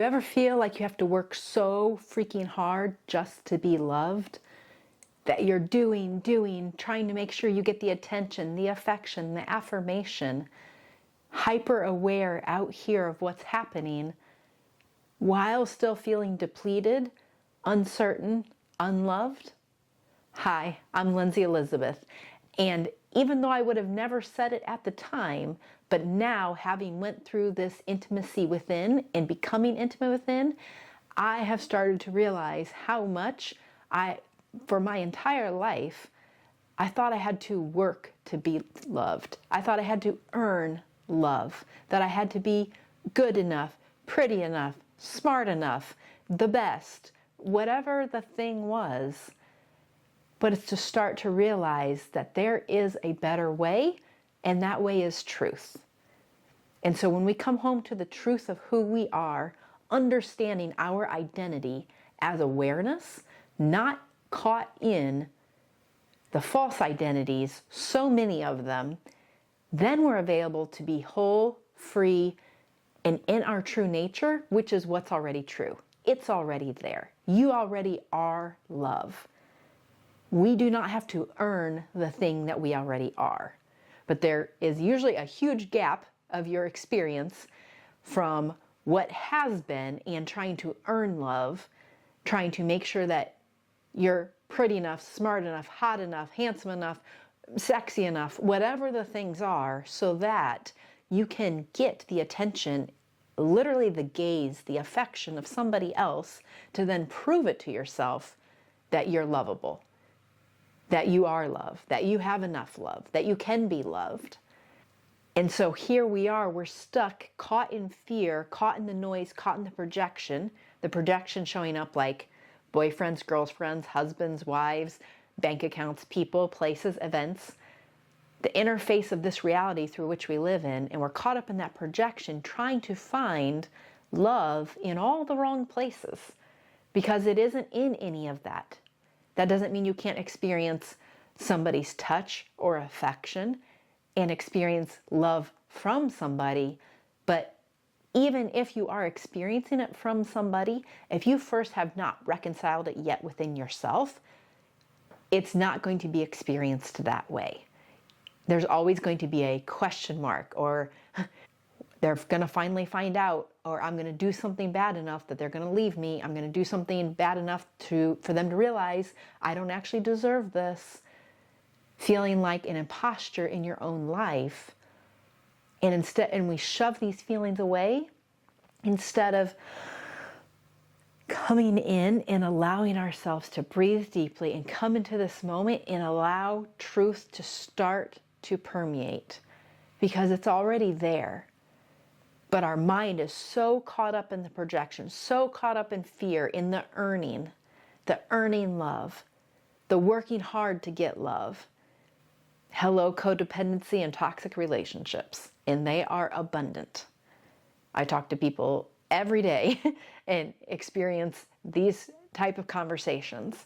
You ever feel like you have to work so freaking hard just to be loved? That you're doing, trying to make sure you get the attention, the affection, the affirmation, hyper aware out here of what's happening, while still feeling depleted, uncertain, unloved? Hi, I'm Linzy Elizabeth, and even though I would have never said it at the time, but now having went through this intimacy within and becoming intimate within, I have started to realize how much for my entire life, I thought I had to work to be loved. I thought I had to earn love, that I had to be good enough, pretty enough, smart enough, the best, whatever the thing was. But it's to start to realize that there is a better way, and that way is truth. And so when we come home to the truth of who we are, understanding our identity as awareness, not caught in the false identities, so many of them, then we're available to be whole, free, and in our true nature, which is what's already true. It's already there. You already are love. We do not have to earn the thing that we already are. But there is usually a huge gap of your experience from what has been and trying to earn love, trying to make sure that you're pretty enough, smart enough, hot enough, handsome enough, sexy enough, whatever the things are, so that you can get the attention, literally the gaze, the affection of somebody else, to then prove it to yourself that you're lovable, that you are loved, that you have enough love, that you can be loved. And so here we are, we're stuck, caught in fear, caught in the noise, caught in the projection showing up like boyfriends, girlfriends, husbands, wives, bank accounts, people, places, events, the interface of this reality through which we live in, and we're caught up in that projection trying to find love in all the wrong places because it isn't in any of that. That doesn't mean you can't experience somebody's touch or affection and experience love from somebody, but even if you are experiencing it from somebody, if you first have not reconciled it yet within yourself, it's not going to be experienced that way. There's always going to be a question mark, or they're going to finally find out, or I'm going to do something bad enough that they're going to leave me. I'm going to do something bad enough for them to realize I don't actually deserve this. Feeling like an imposter in your own life. And we shove these feelings away instead of coming in and allowing ourselves to breathe deeply and come into this moment and allow truth to start to permeate, because it's already there. But our mind is so caught up in the projection, so caught up in fear, in the earning love, the working hard to get love. Hello, codependency and toxic relationships, and they are abundant. I talk to people every day and experience these type of conversations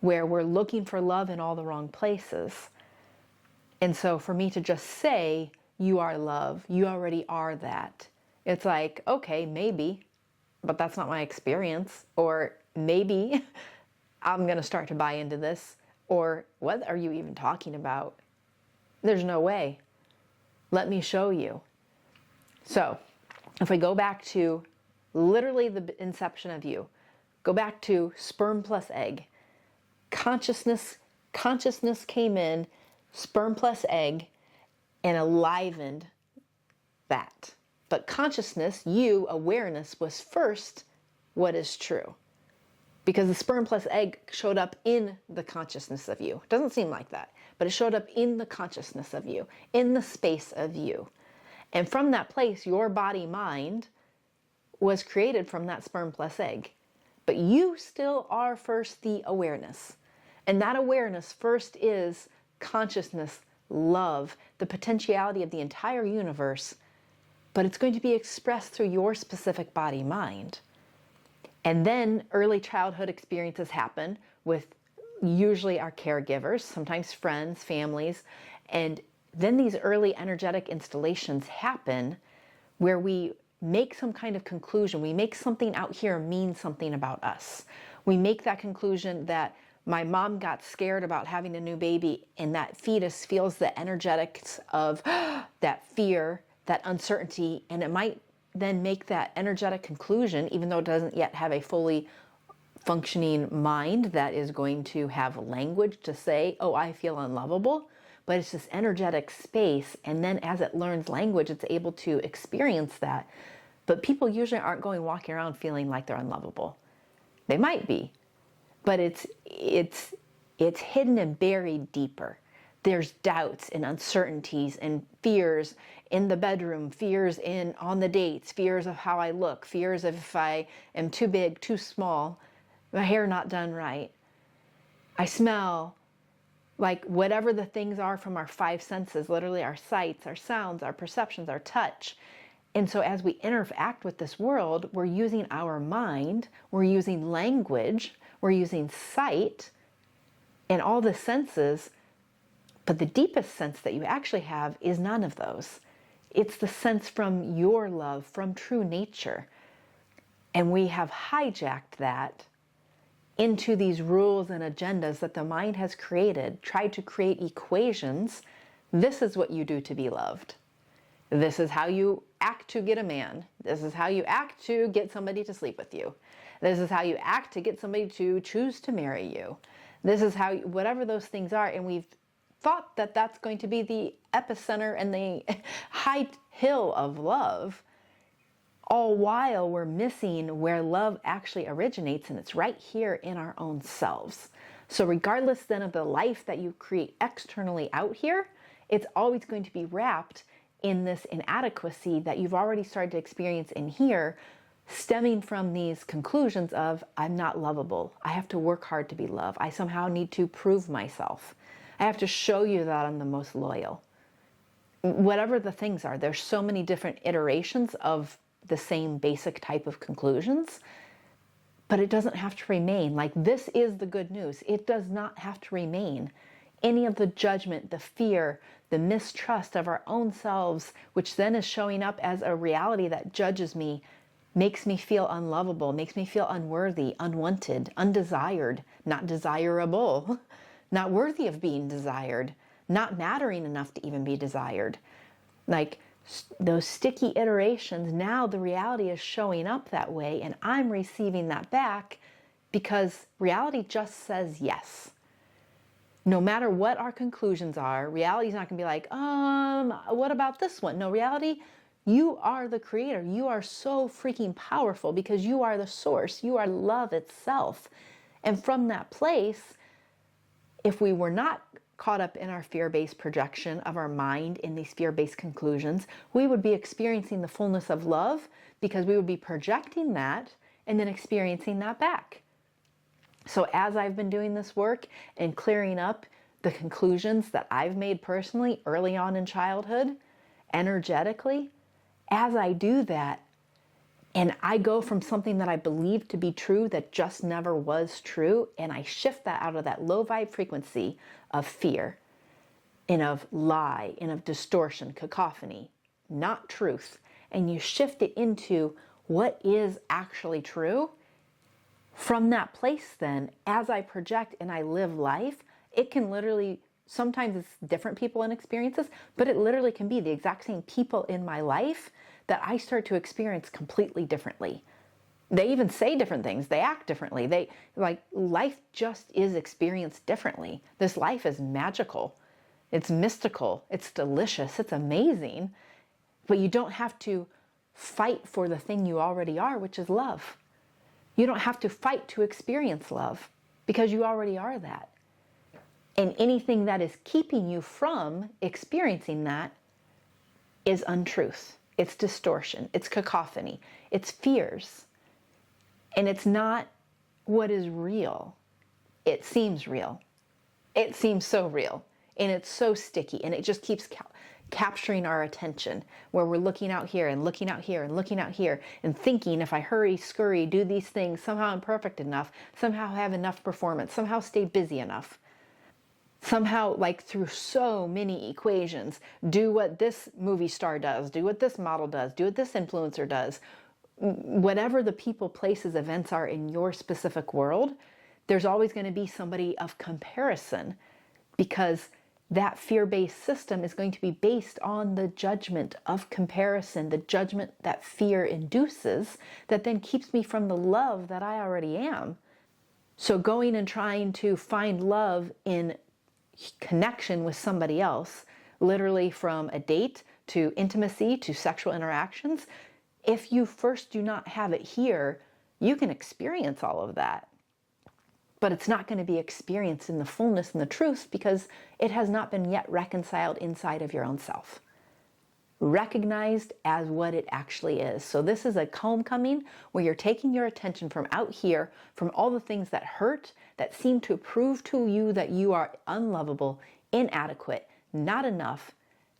where we're looking for love in all the wrong places. And so for me to just say, you are love, you already are that, it's like, okay, maybe, but that's not my experience. Or maybe I'm going to start to buy into this. Or what are you even talking about? There's no way. Let me show you. So if we go back to literally the inception of you, go back to sperm plus egg. Consciousness came in, sperm plus egg, and enlivened that. But consciousness, awareness, was first what is true. Because the sperm plus egg showed up in the consciousness of you. It doesn't seem like that, but it showed up in the consciousness of you, in the space of you. And from that place, your body mind was created from that sperm plus egg. But you still are first the awareness. And that awareness first is consciousness, love, the potentiality of the entire universe. But it's going to be expressed through your specific body mind. And then early childhood experiences happen with usually our caregivers, sometimes friends, families, and then these early energetic installations happen where we make some kind of conclusion. We make something out here mean something about us. We make that conclusion that my mom got scared about having a new baby, and that fetus feels the energetics of that fear, that uncertainty, and it might then make that energetic conclusion, even though it doesn't yet have a fully functioning mind that is going to have language to say, oh, I feel unlovable. But it's this energetic space, and then as it learns language, it's able to experience that. But people usually aren't walking around feeling like they're unlovable. They might be, but it's hidden and buried deeper. There's doubts and uncertainties and fears in the bedroom, fears on the dates, fears of how I look, fears of if I am too big, too small, my hair not done right, I smell. Like whatever the things are from our five senses, literally our sights, our sounds, our perceptions, our touch. And so as we interact with this world, we're using our mind, we're using language, we're using sight and all the senses. But the deepest sense that you actually have is none of those. It's the sense from your love, from true nature. And we have hijacked that into these rules and agendas that the mind has created, tried to create equations. This is what you do to be loved. This is how you act to get a man. This is how you act to get somebody to sleep with you. This is how you act to get somebody to choose to marry you. This is how, whatever those things are, and we've thought that that's going to be the epicenter and the high hill of love, all while we're missing where love actually originates, and it's right here in our own selves. So regardless then of the life that you create externally out here, it's always going to be wrapped in this inadequacy that you've already started to experience in here, stemming from these conclusions of, I'm not lovable. I have to work hard to be loved. I somehow need to prove myself. I have to show you that I'm the most loyal. Whatever the things are, there's so many different iterations of the same basic type of conclusions, but it doesn't have to remain. Like, this is the good news. It does not have to remain. Any of the judgment, the fear, the mistrust of our own selves, which then is showing up as a reality that judges me, makes me feel unlovable, makes me feel unworthy, unwanted, undesired, not desirable, not worthy of being desired, not mattering enough to even be desired. Like, those sticky iterations, now the reality is showing up that way, and I'm receiving that back because reality just says yes. No matter what our conclusions are, reality's not going to be like, what about this one? No, reality, you are the creator. You are so freaking powerful because you are the source. You are love itself. And from that place, if we were not caught up in our fear-based projection of our mind in these fear-based conclusions, we would be experiencing the fullness of love because we would be projecting that and then experiencing that back. So as I've been doing this work and clearing up the conclusions that I've made personally early on in childhood, energetically, as I do that, and I go from something that I believed to be true that just never was true, and I shift that out of that low vibe frequency of fear and of lie and of distortion, cacophony, not truth, and you shift it into what is actually true. From that place then, as I project and I live life, it can literally, sometimes it's different people and experiences, but it literally can be the exact same people in my life that I start to experience completely differently. They even say different things. They act differently. Life just is experienced differently. This life is magical. It's mystical. It's delicious. It's amazing. But you don't have to fight for the thing you already are, which is love. You don't have to fight to experience love because you already are that. And anything that is keeping you from experiencing that is untruth. It's distortion. It's cacophony. It's fears. And it's not what is real. It seems real. It seems so real. And it's so sticky. And it just keeps capturing our attention, where we're looking out here and looking out here and looking out here and thinking, if I hurry, scurry, do these things, somehow I'm perfect enough, somehow have enough performance, somehow stay busy enough, somehow, like through so many equations, do what this movie star does, do what this model does, do what this influencer does. Whatever the people, places, events are in your specific world, there's always going to be somebody of comparison, because that fear-based system is going to be based on the judgment of comparison, the judgment that fear induces, that then keeps me from the love that I already am. So going and trying to find love in connection with somebody else, literally from a date to intimacy to sexual interactions, if you first do not have it here, you can experience all of that. But it's not going to be experienced in the fullness and the truth, because it has not been yet reconciled inside of your own self, recognized as what it actually is. So this is a homecoming where you're taking your attention from out here, from all the things that hurt, that seem to prove to you that you are unlovable, inadequate, not enough,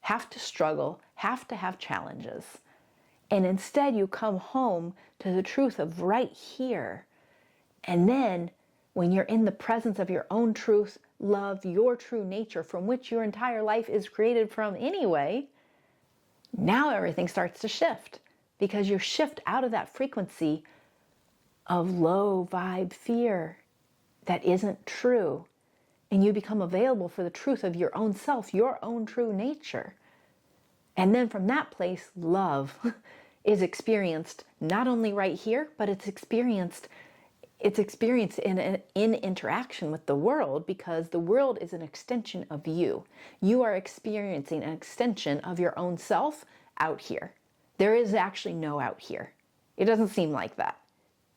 have to struggle, have to have challenges. And instead you come home to the truth of right here. And then when you're in the presence of your own truth, love, your true nature, from which your entire life is created from anyway, now everything starts to shift, because you shift out of that frequency of low vibe fear that isn't true, and you become available for the truth of your own self, your own true nature. And then from that place, love is experienced not only right here, but it's experienced in interaction with the world, because the world is an extension of you. You are experiencing an extension of your own self out here. There is actually no out here. It doesn't seem like that.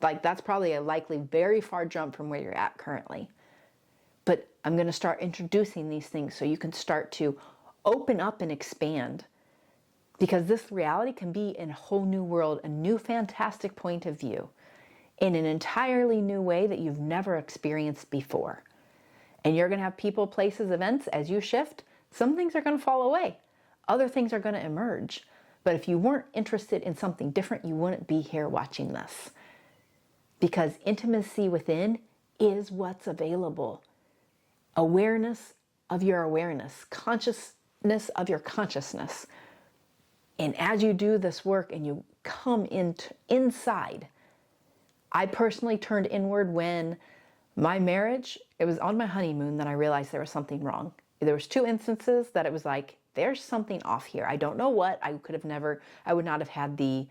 Like, that's probably a likely very far jump from where you're at currently. But I'm going to start introducing these things so you can start to open up and expand, because this reality can be in a whole new world, a new fantastic point of view, in an entirely new way that you've never experienced before. And you're going to have people, places, events, as you shift, some things are going to fall away. Other things are going to emerge. But if you weren't interested in something different, you wouldn't be here watching this. Because intimacy within is what's available. Awareness of your awareness, consciousness of your consciousness. And as you do this work and you come inside, I personally turned inward when my marriage, it was on my honeymoon that I realized there was something wrong. There was 2 instances that it was like, there's something off here. I don't know what. I would not have had the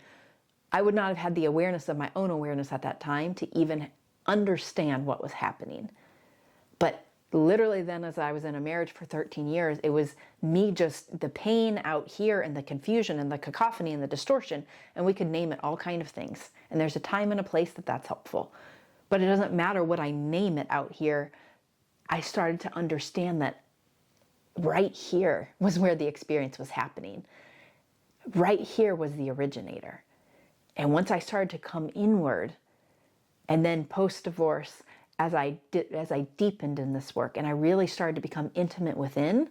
awareness of my own awareness at that time to even understand what was happening. But literally then, as I was in a marriage for 13 years, it was me, just the pain out here and the confusion and the cacophony and the distortion, and we could name it all kind of things. And there's a time and a place that's helpful. But it doesn't matter what I name it out here. I started to understand that right here was where the experience was happening. Right here was the originator. And once I started to come inward, and then post-divorce, as I deepened in this work and I really started to become intimate within,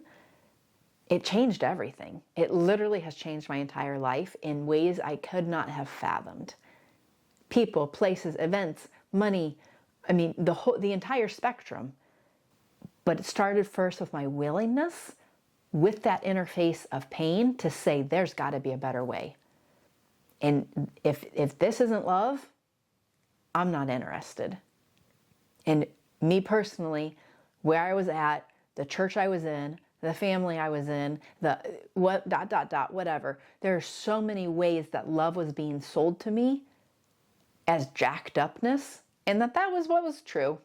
it changed everything. It literally has changed my entire life in ways I could not have fathomed. People, places, events, money, the entire spectrum. But it started first with my willingness, with that interface of pain, to say there's got to be a better way. And if this isn't love, I'm not interested. And me personally, where I was at, the church I was in, the family I was in, whatever. There are so many ways that love was being sold to me as jacked upness, and that was what was true.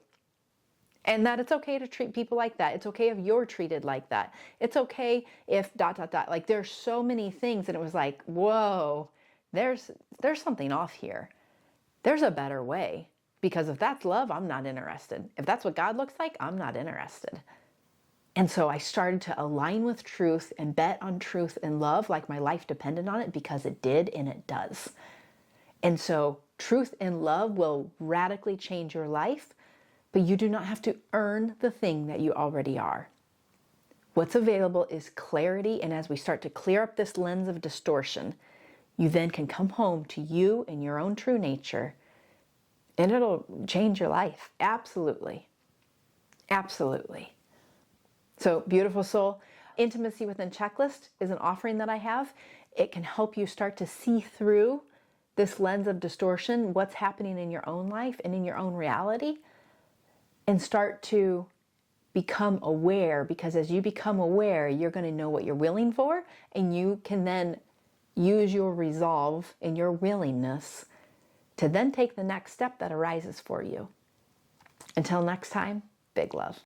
And that it's okay to treat people like that. It's okay if you're treated like that. It's okay if ... Like, there's so many things, and it was like, whoa, there's something off here. There's a better way. Because if that's love, I'm not interested. If that's what God looks like, I'm not interested. And so I started to align with truth and bet on truth and love like my life depended on it, because it did, and it does. And so truth and love will radically change your life, but you do not have to earn the thing that you already are. What's available is clarity, and as we start to clear up this lens of distortion, you then can come home to you and your own true nature, and it'll change your life. Absolutely. Absolutely. So, beautiful soul, Intimacy Within Checklist is an offering that I have. It can help you start to see through this lens of distortion, what's happening in your own life and in your own reality, and start to become aware, because as you become aware, you're going to know what you're willing for, and you can then use your resolve and your willingness to then take the next step that arises for you. Until next time, big love.